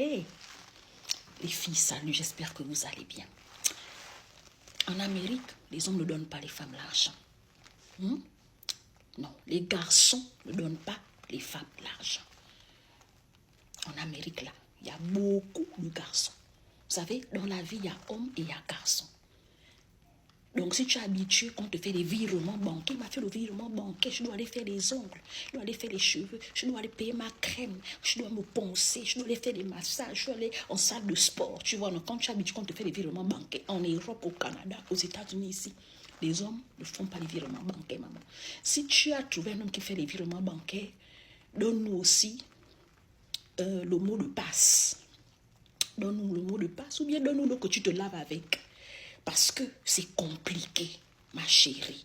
Hey, les filles, salut, j'espère que vous allez bien. En Amérique, les hommes ne donnent pas les femmes l'argent. Non, les garçons ne donnent pas les femmes l'argent. En Amérique, là, il y a beaucoup de garçons. Vous savez, dans la vie, il y a hommes et il y a garçons. Donc, si tu es habitué qu'on te fait des virements bancaires, il m'a fait le virement bancaire, je dois aller faire les ongles, je dois aller faire les cheveux, je dois aller payer ma crème, je dois me poncer, je dois aller faire des massages, je dois aller en salle de sport. Tu vois, donc, quand tu es habitué qu'on te fait des virements bancaires en Europe, au Canada, aux États-Unis, ici, les hommes ne font pas les virements bancaires, maman. Si tu as trouvé un homme qui fait les virements bancaires, donne-nous aussi le mot de passe. Donne-nous le mot de passe ou bien donne-nous l'eau que tu te laves avec. Parce que c'est compliqué, ma chérie.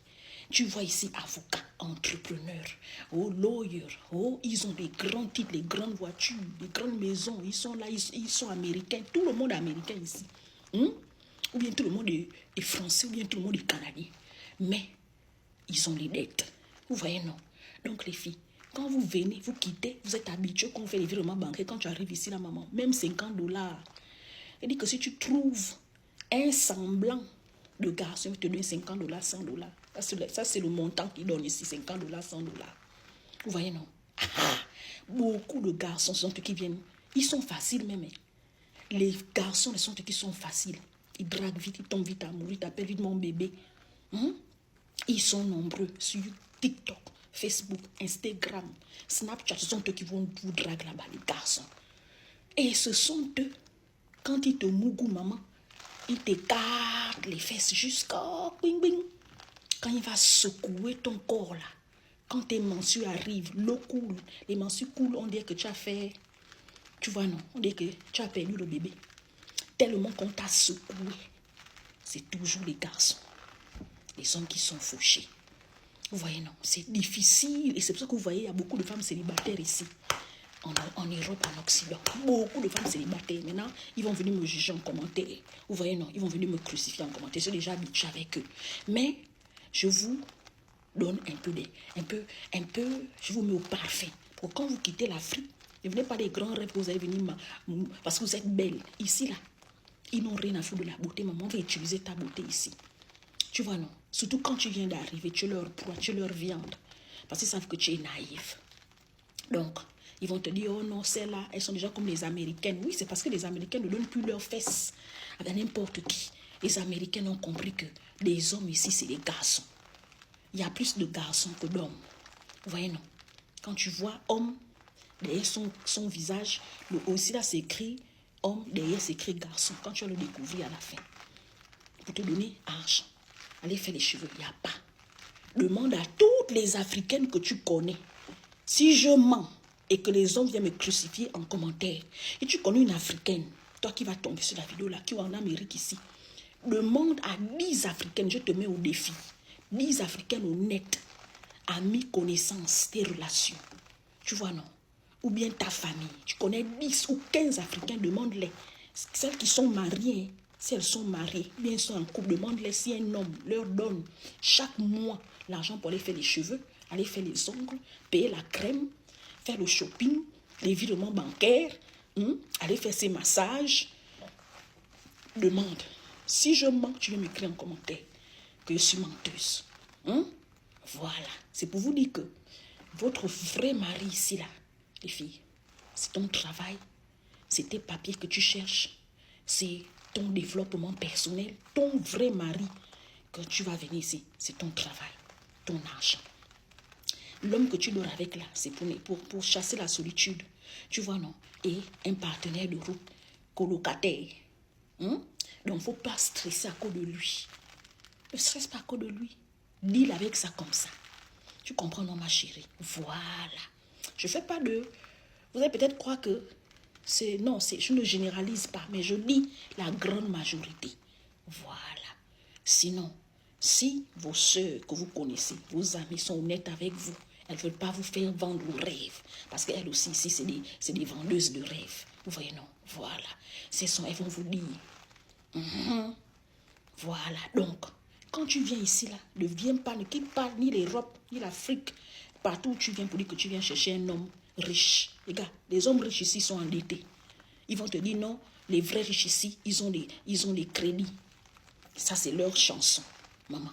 Tu vois ici, avocats, entrepreneurs, lawyers, ils ont des grands titres, les grandes voitures, des grandes maisons. Ils sont là, ils sont américains. Tout le monde est américain ici. Ou bien tout le monde est français, ou bien tout le monde est canadien. Mais ils ont les dettes. Vous voyez, non? Donc, les filles, quand vous venez, vous quittez, vous êtes habitués qu'on fait les virements bancaires. Quand tu arrives ici, la maman, même $50. Elle dit que si tu trouves un semblant de garçon, il te donne $50, $100. Ça, c'est le montant qu'il donne ici, $50, $100. Vous voyez, non? Beaucoup de garçons sont ceux qui viennent. Ils sont faciles même. Les garçons sont ceux qui sont faciles. Ils draguent vite, ils tombent vite amoureux, ils t'appellent vite mon bébé. Ils sont nombreux sur TikTok, Facebook, Instagram, Snapchat. Ce sont eux qui vont vous draguer là-bas, les garçons. Et ce sont eux, quand ils te mougouent, maman, ils t'écartent les fesses jusqu'à bing bing. Quand il va secouer ton corps là, quand tes menstrues arrivent, l'eau coule, les menstrues coulent, on dirait que tu as fait, tu vois non, on dirait que tu as perdu le bébé. Tellement qu'on t'a secoué, c'est toujours les garçons, les hommes qui sont fauchés. Vous voyez non, c'est difficile et c'est pour ça que vous voyez, il y a beaucoup de femmes célibataires ici. En Europe, en Occident, beaucoup de femmes célibataires. Maintenant, ils vont venir me juger en commentaire. Vous voyez, non, ils vont venir me crucifier en commentaire. Je suis déjà habituée avec eux. Mais je vous donne je vous mets au parfait. Pour quand vous quittez l'Afrique, ne venez pas des grands rêves que vous allez venir, parce que vous êtes belle. Ici, là, ils n'ont rien à foutre de la beauté. Maman, on va utiliser ta beauté ici. Tu vois, non? Surtout quand tu viens d'arriver, tu es leur proie, tu es leur viande. Parce qu'ils savent que tu es naïf. Donc, ils vont te dire, oh non, celles-là, elles sont déjà comme les Américaines. Oui, c'est parce que les Américains ne donnent plus leurs fesses à n'importe qui. Les Américains ont compris que les hommes ici, c'est des garçons. Il y a plus de garçons que d'hommes. Vous voyez, non? Quand tu vois homme, derrière son visage, aussi là, c'est écrit homme, derrière, c'est écrit garçon. Quand tu vas le découvrir à la fin, pour te donner argent, allez faire les cheveux, il n'y a pas. Demande à toutes les Africaines que tu connais. Si je mens et que les hommes viennent me crucifier en commentaire, et tu connais une Africaine, toi qui vas tomber sur la vidéo là, qui est en Amérique ici, demande à 10 Africaines, je te mets au défi, 10 Africaines honnêtes, amis, connaissances, tes relations. Tu vois, non? Ou bien ta famille. Tu connais 10 ou 15 Africains, demande-les. Celles qui sont mariées, si elles sont mariées, bien elles sont en couple, demande-les si un homme leur donne chaque mois l'argent pour aller faire les cheveux, aller faire les ongles, payer la crème, faire le shopping, les virements bancaires, aller faire ses massages. Demande. Si je mens, tu viens m'écrire en commentaire que je suis menteuse. Voilà. C'est pour vous dire que votre vrai mari ici, là, les filles, c'est ton travail, c'est tes papiers que tu cherches, c'est ton développement personnel, ton vrai mari, que tu vas venir ici, c'est ton travail, ton argent. L'homme que tu dors avec là, c'est pour chasser la solitude. Tu vois, non? Et un partenaire de route, colocataire. Donc, il ne faut pas stresser à cause de lui. Ne stresse pas à cause de lui. Deal avec ça comme ça. Tu comprends, non, ma chérie? Voilà. Je ne fais pas de... Vous allez peut-être croire que c'est... Non, je ne généralise pas, mais je dis la grande majorité. Voilà. Sinon, si vos soeurs que vous connaissez, vos amis sont honnêtes avec vous, elles ne veulent pas vous faire vendre le rêve. Parce qu'elles aussi, ici, c'est des vendeuses de rêves. Vous voyez, non? Voilà. Elles vont vous dire. Voilà. Donc, quand tu viens ici, là, ne viens pas, ne quitte pas ni l'Europe, ni l'Afrique. Partout où tu viens pour dire que tu viens chercher un homme riche. Les gars, les hommes riches ici sont endettés. Ils vont te dire non, les vrais riches ici, ils ont les crédits. Ça, c'est leur chanson, maman.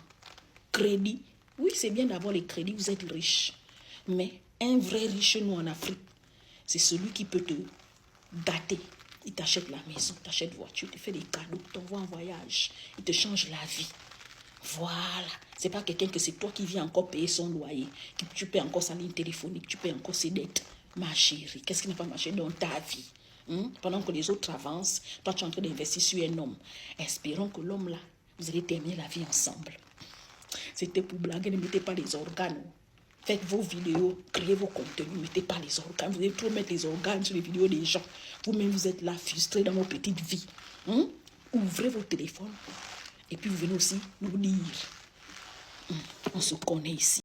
Crédit. Oui, c'est bien d'avoir les crédits, vous êtes riche. Mais un vrai riche, nous, en Afrique, c'est celui qui peut te gâter. Il t'achète la maison, t'achète voiture, il te fait des cadeaux, t'envoie en voyage, il te change la vie. Voilà. C'est pas quelqu'un que c'est toi qui viens encore payer son loyer, que tu payes encore sa ligne téléphonique, tu payes encore ses dettes. Ma chérie, qu'est-ce qui n'a pas marché dans ta vie? Pendant que les autres avancent, toi tu es en train d'investir sur un homme. Espérons que l'homme là, vous allez terminer la vie ensemble. C'était pour blaguer, ne mettez pas les organes. Faites vos vidéos, créez vos contenus, ne mettez pas les organes. Vous allez trop mettre les organes sur les vidéos des gens. Vous-même, vous êtes là, frustrés dans vos petites vies. Ouvrez vos téléphones et puis vous venez aussi nous dire, on se connaît ici.